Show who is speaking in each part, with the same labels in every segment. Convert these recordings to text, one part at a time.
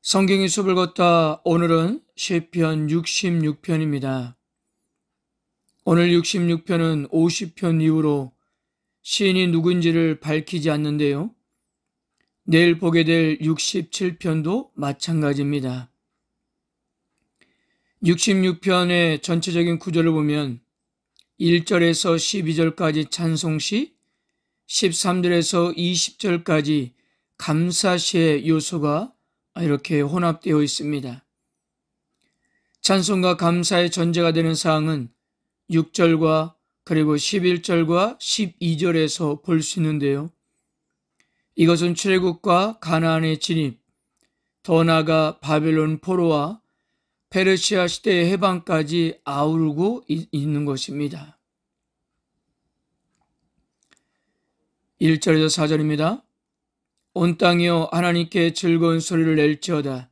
Speaker 1: 성경의 숲을 걷다 오늘은 시편 66편입니다. 오늘 66편은 50편 이후로 시인이 누군지를 밝히지 않는데요. 내일 보게 될 67편도 마찬가지입니다. 66편의 전체적인 구조를 보면 1절에서 12절까지 찬송시, 13절에서 20절까지 감사시의 요소가 이렇게 혼합되어 있습니다. 찬송과 감사의 전제가 되는 사항은 6절과 그리고 11절과 12절에서 볼 수 있는데요. 이것은 출애굽과 가나안의 진입, 더 나아가 바벨론 포로와 페르시아 시대의 해방까지 아우르고 있는 것입니다. 1절에서 4절입니다. 온 땅이여 하나님께 즐거운 소리를 낼지어다.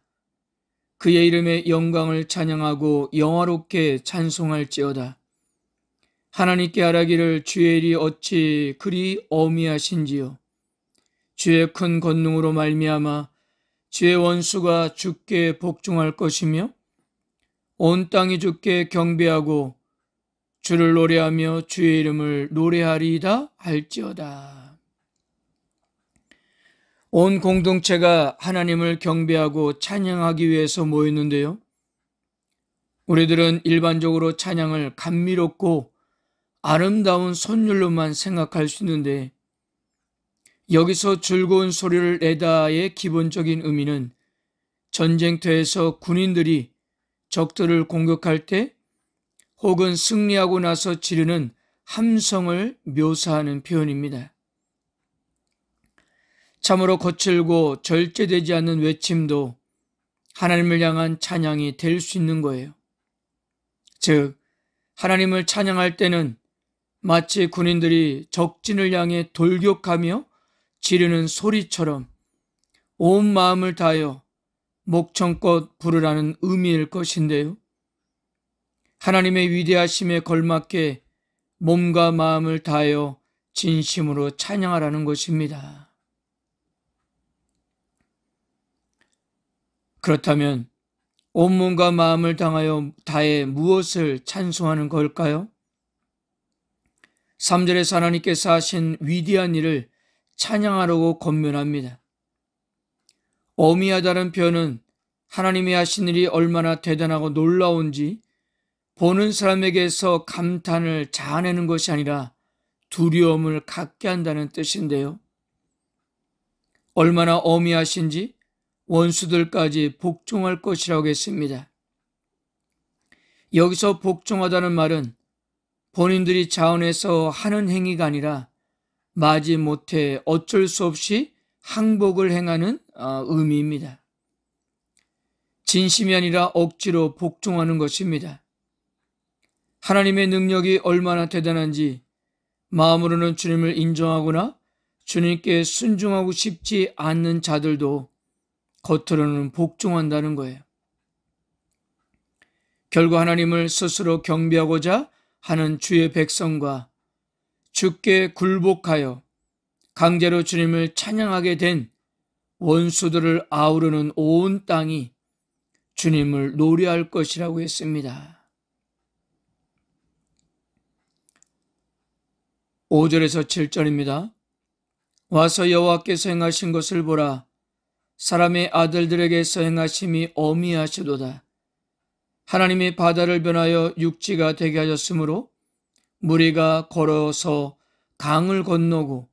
Speaker 1: 그의 이름의 영광을 찬양하고 영화롭게 찬송할지어다. 하나님께 아뢰기를 주의 일이 어찌 그리 어미하신지요. 주의 큰 권능으로 말미암아 주의 원수가 주께 복종할 것이며 온 땅이 주께 경배하고 주를 노래하며 주의 이름을 노래하리이다 할지어다. 온 공동체가 하나님을 경배하고 찬양하기 위해서 모였는데요. 우리들은 일반적으로 찬양을 감미롭고 아름다운 선율로만 생각할 수 있는데 여기서 즐거운 소리를 내다의 기본적인 의미는 전쟁터에서 군인들이 적들을 공격할 때 혹은 승리하고 나서 지르는 함성을 묘사하는 표현입니다. 참으로 거칠고 절제되지 않는 외침도 하나님을 향한 찬양이 될 수 있는 거예요. 즉, 하나님을 찬양할 때는 마치 군인들이 적진을 향해 돌격하며 지르는 소리처럼 온 마음을 다하여 목청껏 부르라는 의미일 것인데요. 하나님의 위대하심에 걸맞게 몸과 마음을 다하여 진심으로 찬양하라는 것입니다. 그렇다면 온몸과 마음을 다해 무엇을 찬송하는 걸까요? 3절에서 하나님께서 하신 위대한 일을 찬양하라고 권면합니다. 어미하다는 표현은 하나님이 하신 일이 얼마나 대단하고 놀라운지 보는 사람에게서 감탄을 자아내는 것이 아니라 두려움을 갖게 한다는 뜻인데요. 얼마나 어미하신지 원수들까지 복종할 것이라고 했습니다. 여기서 복종하다는 말은 본인들이 자원해서 하는 행위가 아니라 마지못해 어쩔 수 없이 항복을 행하는 의미입니다. 진심이 아니라 억지로 복종하는 것입니다. 하나님의 능력이 얼마나 대단한지 마음으로는 주님을 인정하거나 주님께 순종하고 싶지 않는 자들도 겉으로는 복종한다는 거예요. 결국 하나님을 스스로 경배하고자 하는 주의 백성과 주께 굴복하여 강제로 주님을 찬양하게 된 원수들을 아우르는 온 땅이 주님을 노래할 것이라고 했습니다. 5절에서 7절입니다. 와서 여호와께서 행하신 것을 보라. 사람의 아들들에게서 행하심이 어미하시도다. 하나님이 바다를 변하여 육지가 되게 하셨으므로 무리가 걸어서 강을 건너고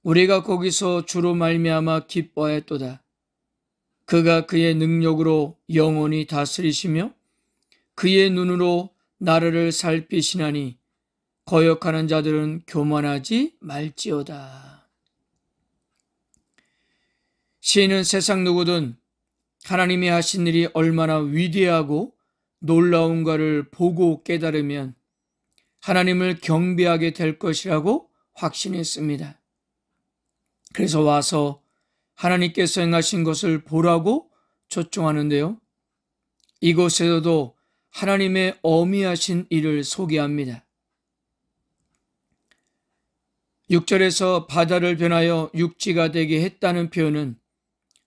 Speaker 1: 우리가 거기서 주로 말미암아 기뻐했도다. 그가 그의 능력으로 영원히 다스리시며 그의 눈으로 나라를 살피시나니 거역하는 자들은 교만하지 말지어다. 시인은 세상 누구든 하나님이 하신 일이 얼마나 위대하고 놀라운가를 보고 깨달으면 하나님을 경배하게 될 것이라고 확신했습니다. 그래서 와서 하나님께서 행하신 것을 보라고 초청하는데요. 이곳에서도 하나님의 어미하신 일을 소개합니다. 6절에서 바다를 변하여 육지가 되게 했다는 표현은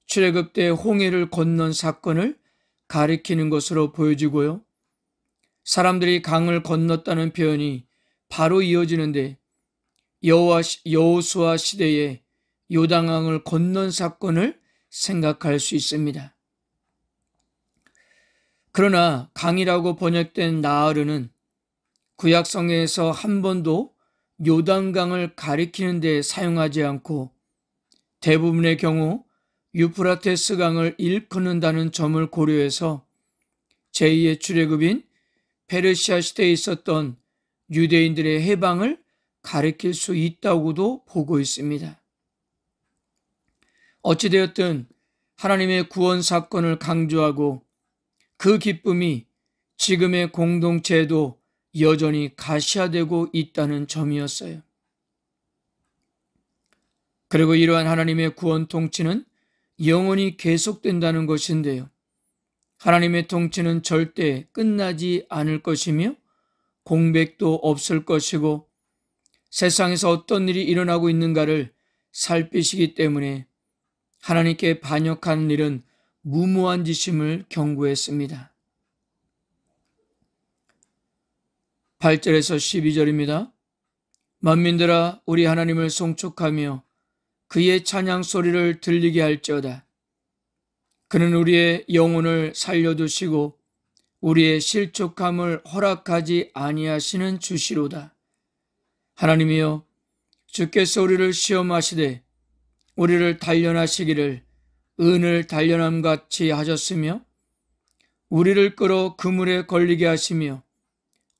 Speaker 1: 출애굽 때 홍해를 건넌 사건을 가리키는 것으로 보여지고요. 사람들이 강을 건넜다는 표현이 바로 이어지는데 여호수아 시대에 요단강을 건넌 사건을 생각할 수 있습니다. 그러나 강이라고 번역된 나하르는 구약 성경에서 한 번도 요단강을 가리키는 데 사용하지 않고 대부분의 경우 유프라테스 강을 일컫는다는 점을 고려해서 제2의 출애굽인 페르시아 시대에 있었던 유대인들의 해방을 가리킬 수 있다고도 보고 있습니다. 어찌되었든 하나님의 구원 사건을 강조하고 그 기쁨이 지금의 공동체에도 여전히 가시화되고 있다는 점이었어요. 그리고 이러한 하나님의 구원 통치는 영원히 계속된다는 것인데요. 하나님의 통치는 절대 끝나지 않을 것이며 공백도 없을 것이고 세상에서 어떤 일이 일어나고 있는가를 살피시기 때문에 하나님께 반역하는 일은 무모한 짓임을 경고했습니다. 8절에서 12절입니다. 만민들아 우리 하나님을 송축하며 그의 찬양 소리를 들리게 할지어다. 그는 우리의 영혼을 살려두시고 우리의 실족함을 허락하지 아니하시는 주시로다. 하나님이여 주께서 우리를 시험하시되 우리를 단련하시기를 은을 단련함같이 하셨으며 우리를 끌어 그물에 걸리게 하시며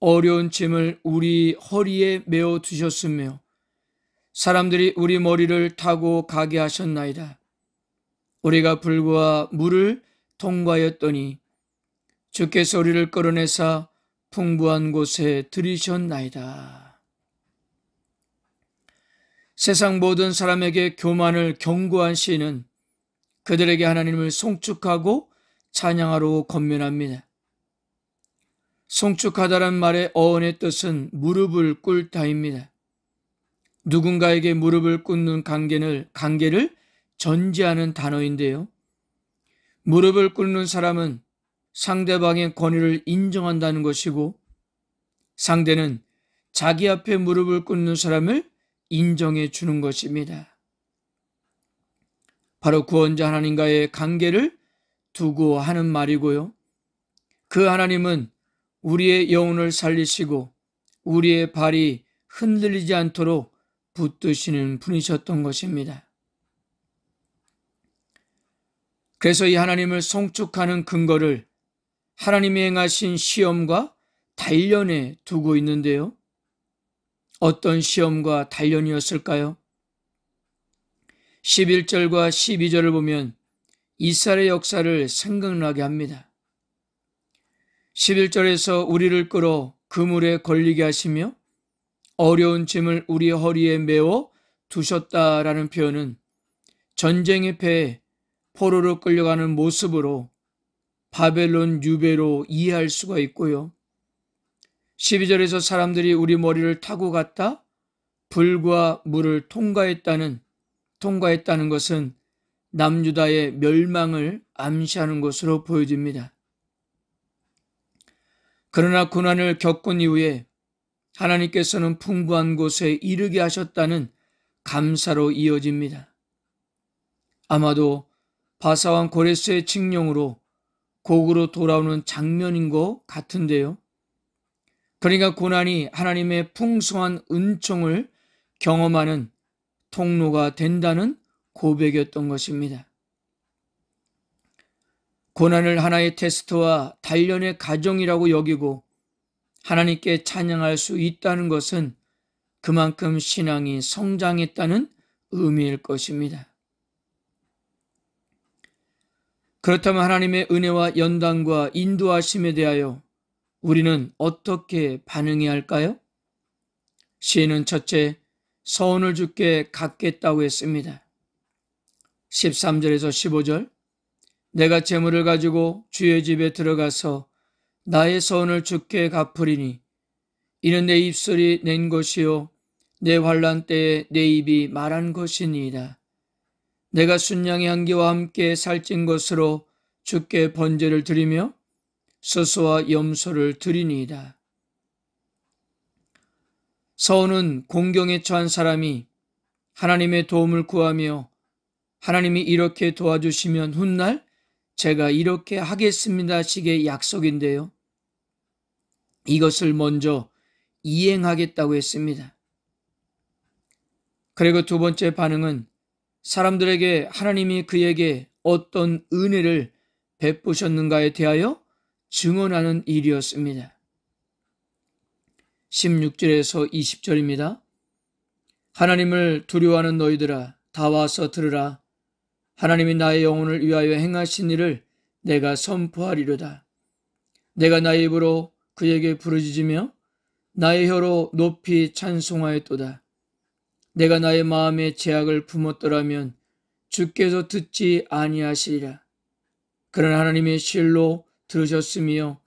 Speaker 1: 어려운 짐을 우리 허리에 메어 두셨으며 사람들이 우리 머리를 타고 가게 하셨나이다. 우리가 불과 물을 통과하였더니 주께서 우리를 끌어내사 풍부한 곳에 들이셨나이다. 세상 모든 사람에게 교만을 경고한 시인은 그들에게 하나님을 송축하고 찬양하라고 권면합니다. 송축하다란 말의 어원의 뜻은 무릎을 꿇다입니다. 누군가에게 무릎을 꿇는 관계를 전제하는 단어인데요. 무릎을 꿇는 사람은 상대방의 권위를 인정한다는 것이고 상대는 자기 앞에 무릎을 꿇는 사람을 인정해 주는 것입니다. 바로 구원자 하나님과의 관계를 두고 하는 말이고요. 그 하나님은 우리의 영혼을 살리시고 우리의 발이 흔들리지 않도록 붙드시는 분이셨던 것입니다. 그래서 이 하나님을 송축하는 근거를 하나님이 행하신 시험과 단련에 두고 있는데요. 어떤 시험과 단련이었을까요? 11절과 12절을 보면 이스라엘의 역사를 생각나게 합니다. 11절에서 우리를 끌어 그물에 걸리게 하시며 어려운 짐을 우리 허리에 메워 두셨다라는 표현은 전쟁의 패에 포로로 끌려가는 모습으로 바벨론 유배로 이해할 수가 있고요. 12절에서 사람들이 우리 머리를 타고 갔다 불과 물을 통과했다는 것은 남유다의 멸망을 암시하는 것으로 보여집니다. 그러나 고난을 겪은 이후에 하나님께서는 풍부한 곳에 이르게 하셨다는 감사로 이어집니다. 아마도 바사왕 고레스의 칙령으로 곡으로 돌아오는 장면인 것 같은데요. 그러니까 고난이 하나님의 풍성한 은총을 경험하는 통로가 된다는 고백이었던 것입니다. 고난을 하나의 테스트와 단련의 과정이라고 여기고 하나님께 찬양할 수 있다는 것은 그만큼 신앙이 성장했다는 의미일 것입니다. 그렇다면 하나님의 은혜와 연단과 인도하심에 대하여 우리는 어떻게 반응해야 할까요? 시인은 첫째, 서원을 주께 갚겠다고 했습니다. 13절에서 15절, 내가 재물을 가지고 주의 집에 들어가서 나의 서원을 주께 갚으리니 이는 내 입술이 낸 것이요 내 환난 때에 내 입이 말한 것이니이다. 내가 순양의 한 개와 함께 살찐 것으로 주께 번제를 드리며 서소와 염소를 드리니이다. 서원은 공경에 처한 사람이 하나님의 도움을 구하며 하나님이 이렇게 도와주시면 훗날 제가 이렇게 하겠습니다 식의 약속인데요. 이것을 먼저 이행하겠다고 했습니다. 그리고 두 번째 반응은 사람들에게 하나님이 그에게 어떤 은혜를 베푸셨는가에 대하여 증언하는 일이었습니다. 16절에서 20절입니다. 하나님을 두려워하는 너희들아 다 와서 들으라. 하나님이 나의 영혼을 위하여 행하신 일을 내가 선포하리로다. 내가 나의 입으로 그에게 부르짖으며 나의 혀로 높이 찬송하였도다. 내가 나의 마음에 죄악을 품었더라면 주께서 듣지 아니하시리라. 그러나 하나님의 실로 들으셨으며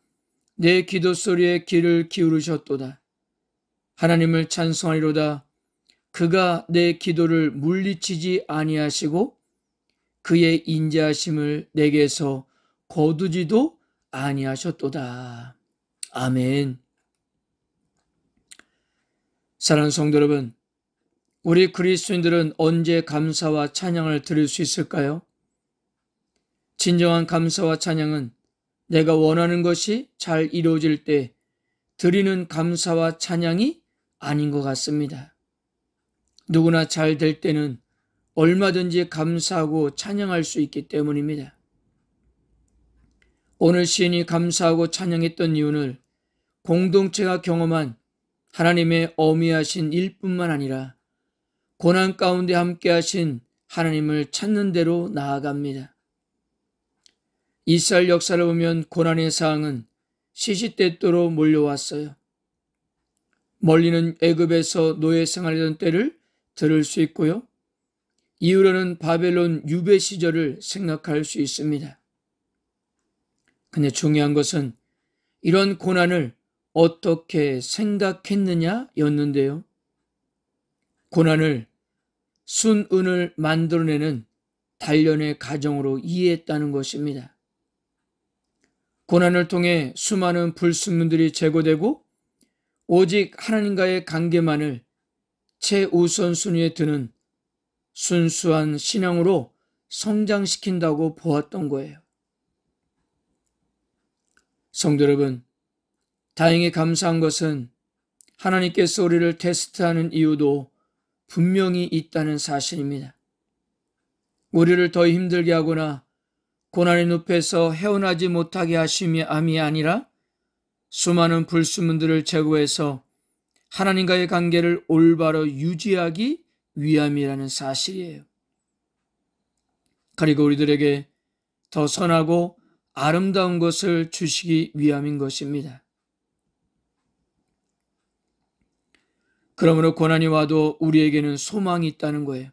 Speaker 1: 내 기도 소리에 귀를 기울이셨도다. 하나님을 찬송하리로다. 그가 내 기도를 물리치지 아니하시고 그의 인자하심을 내게서 거두지도 아니하셨도다. 아멘. 사랑하는 성도 여러분, 우리 그리스도인들은 언제 감사와 찬양을 드릴 수 있을까요? 진정한 감사와 찬양은 내가 원하는 것이 잘 이루어질 때 드리는 감사와 찬양이 아닌 것 같습니다. 누구나 잘 될 때는 얼마든지 감사하고 찬양할 수 있기 때문입니다. 오늘 시인이 감사하고 찬양했던 이유는 공동체가 경험한 하나님의 어미하신 일뿐만 아니라 고난 가운데 함께하신 하나님을 찾는 대로 나아갑니다. 이스라엘 역사를 보면 고난의 사항은 시시때때로 몰려왔어요. 멀리는 애굽에서 노예 생활하던 때를 들을 수 있고요. 이후로는 바벨론 유배 시절을 생각할 수 있습니다. 근데 중요한 것은 이런 고난을 어떻게 생각했느냐였는데요. 고난을 순은을 만들어내는 단련의 과정으로 이해했다는 것입니다. 고난을 통해 수많은 불순물들이 제거되고 오직 하나님과의 관계만을 최우선순위에 두는 순수한 신앙으로 성장시킨다고 보았던 거예요. 성도 여러분, 다행히 감사한 것은 하나님께서 우리를 테스트하는 이유도 분명히 있다는 사실입니다. 우리를 더 힘들게 하거나 고난의 늪에서 헤어나지 못하게 하심이 아니라 수많은 불순물들을 제거해서 하나님과의 관계를 올바로 유지하기 위함이라는 사실이에요. 그리고 우리들에게 더 선하고 아름다운 것을 주시기 위함인 것입니다. 그러므로 고난이 와도 우리에게는 소망이 있다는 거예요.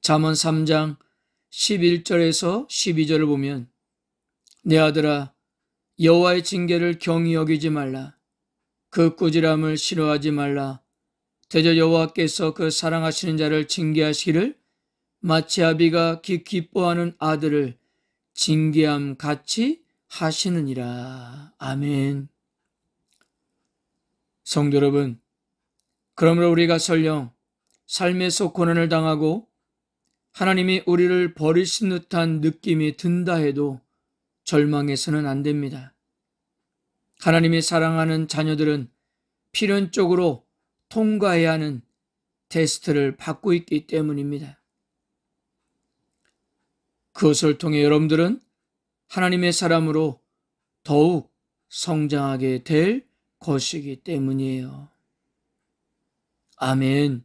Speaker 1: 잠언 3장 11절에서 12절을 보면 내 아들아 여호와의 징계를 경히 여기지 말라. 그 꾸지람을 싫어하지 말라. 대저 여호와께서 그 사랑하시는 자를 징계하시기를 마치 아비가 기뻐하는 아들을 징계함 같이 하시느니라. 아멘. 성도 여러분, 그러므로 우리가 설령 삶에서 고난을 당하고 하나님이 우리를 버리신 듯한 느낌이 든다 해도 절망해서는 안 됩니다. 하나님이 사랑하는 자녀들은 필연적으로 통과해야 하는 테스트를 받고 있기 때문입니다. 그것을 통해 여러분들은 하나님의 사람으로 더욱 성장하게 될 것이기 때문이에요. 아멘.